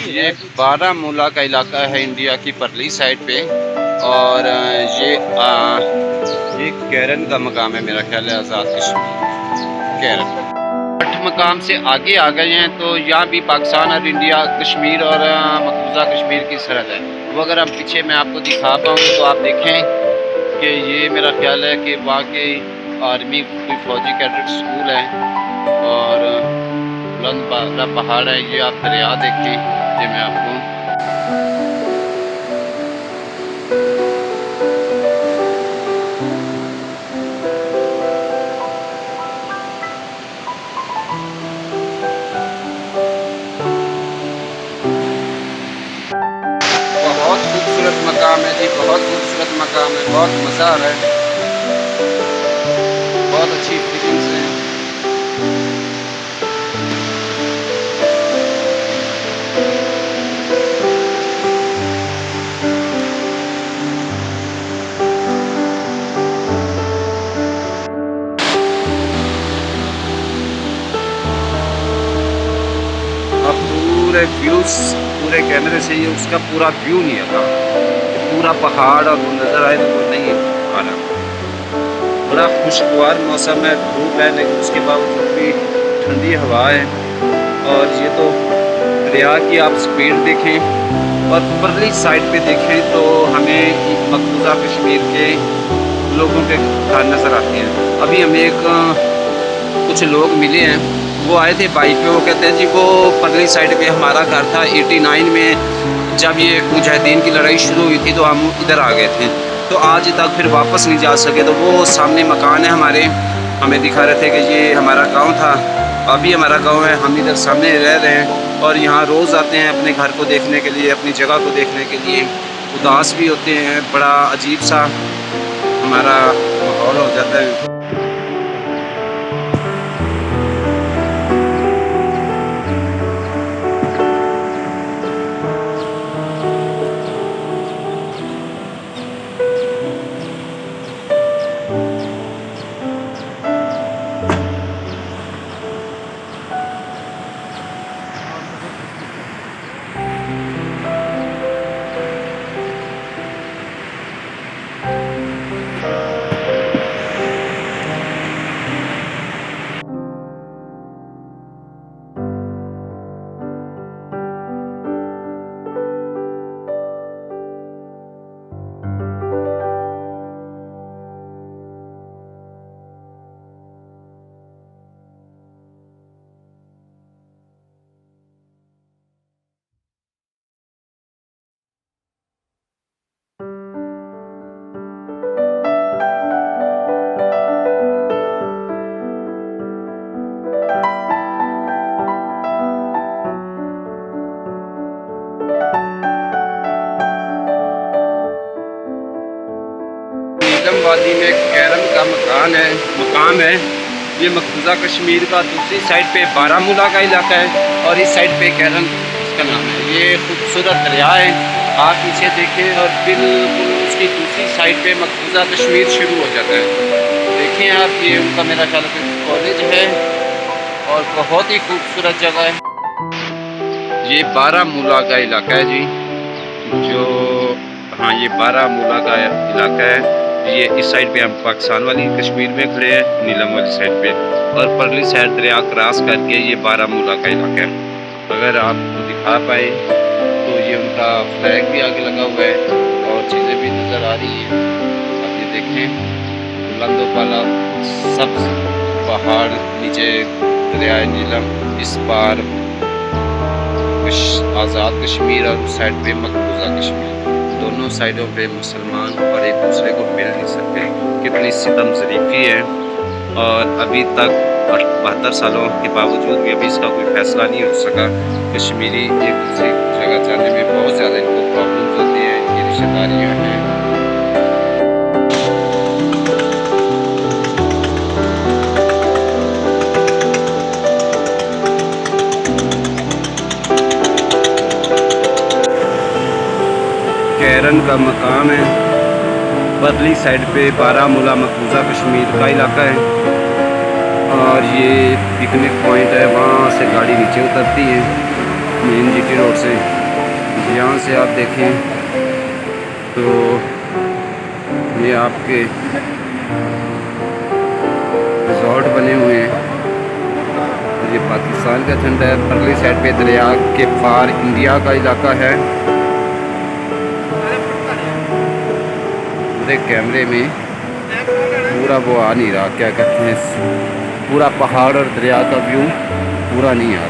ये बारामूला का इलाका है इंडिया की परली साइड पे। और ये केरन का मकाम है, मेरा ख्याल है आज़ाद कश्मीर केरन। 8 मकाम से आगे आ गए हैं तो यहाँ भी पाकिस्तान और इंडिया कश्मीर और मकबूजा कश्मीर की सरहद है। वो अगर हम पीछे मैं आपको दिखा पाऊँ तो आप देखें कि ये मेरा ख्याल है कि वहाँ के आर्मी कोई फौजी कैडेट स्कूल है। और बुलंद बाला पहाड़ है, ये आप दरिया देखें। ये मैं आपको बहुत खूबसूरत मकाम है जी, बहुत खूबसूरत मकाम है, बहुत मज़ा आ रहा है, बहुत अच्छी फीलिंग्स हैं। अब पूरे व्यूज़ पूरे कैमरे से ये उसका पूरा व्यू नहीं आता, पूरा पहाड़ और वो नज़र आए तो वो नहीं आ रहा। बड़ा खुशगवार मौसम है, धूप है लेकिन उसके बावजूद भी ठंडी हवा है। और ये तो दरिया की आप स्पीड देखें और परली साइड पे देखें तो हमें मकबूजा कश्मीर के लोगों के घर नज़र आते हैं। अभी हमें कुछ लोग मिले हैं, वो आए थे बाइक पे। वो कहते हैं जी वो परली साइड पे हमारा घर था 89 में, जब ये मुजाहिदीन की लड़ाई शुरू हुई थी तो हम इधर आ गए थे, तो आज तक फिर वापस नहीं जा सके। तो वो सामने मकान है हमारे, हमें दिखा रहे थे कि ये हमारा गांव था, अभी हमारा गांव है, हम इधर सामने रह रहे हैं। और यहाँ रोज़ आते हैं अपने घर को देखने के लिए, अपनी जगह को देखने के लिए। उदास भी होते हैं, बड़ा अजीब सा हमारा माहौल हो जाता है। नीलम वादी में केरन का मकाम है। ये मकबूजा कश्मीर का दूसरी साइड पे बारामूला का इलाका है और इस साइड पे केरन इसका नाम है। ये खूबसूरत दरिया है, आप पीछे देखें और बिल्कुल उसकी दूसरी साइड पे मकबूजा कश्मीर शुरू हो जाता है। देखें आप, ये उनका मेरा ख्याल है कॉलेज है और बहुत ही खूबसूरत जगह है। ये बारामूला का इलाका है जी, जो हाँ ये बारामूला का इलाका है। ये इस साइड पे हम पाकिस्तान वाली कश्मीर में खड़े हैं, नीलम वाली साइड पे, और परली साइड दरिया क्रॉस करके ये बारामूला का इलाका है। अगर आपको दिखा पाए तो ये उनका फ्लैग भी आगे लगा हुआ है और चीज़ें भी नज़र आ रही हैं। आप ये देखें, बुलंदोबाला सब्ज़ पहाड़, नीचे दरिया नीलम, इस पार आज़ाद कश्मीर और उस साइड पे मकबूजा कश्मीर। दोनों साइडों पे मुसलमान और एक दूसरे को मिल नहीं सकते। कितनी सितम ज़रीफ़ी है। और अभी तक 72 सालों के बावजूद भी अभी इसका कोई फ़ैसला नहीं हो सका। कश्मीरी एक दूसरी जगह जाने में बहुत ज़्यादा इनको प्रॉब्लम्स होती हैं, इनकी रिश्तेदारियाँ हैं। केरन का मकाम है, परली साइड पे बारामूला मकबूजा कश्मीर का इलाका है। और ये पिकनिक पॉइंट है, वहाँ से गाड़ी नीचे उतरती है मेन जीटी रोड से। यहाँ से आप देखें तो ये आपके रिजॉर्ट बने हुए हैं और ये पाकिस्तान का झंडा है। परली साइड पे दरिया के पार इंडिया का इलाका है। पूरे कैमरे में पूरा वो आ नहीं रहा, क्या कहते हैं, पूरा पहाड़ और दरिया का व्यू पूरा नहीं आ रहा।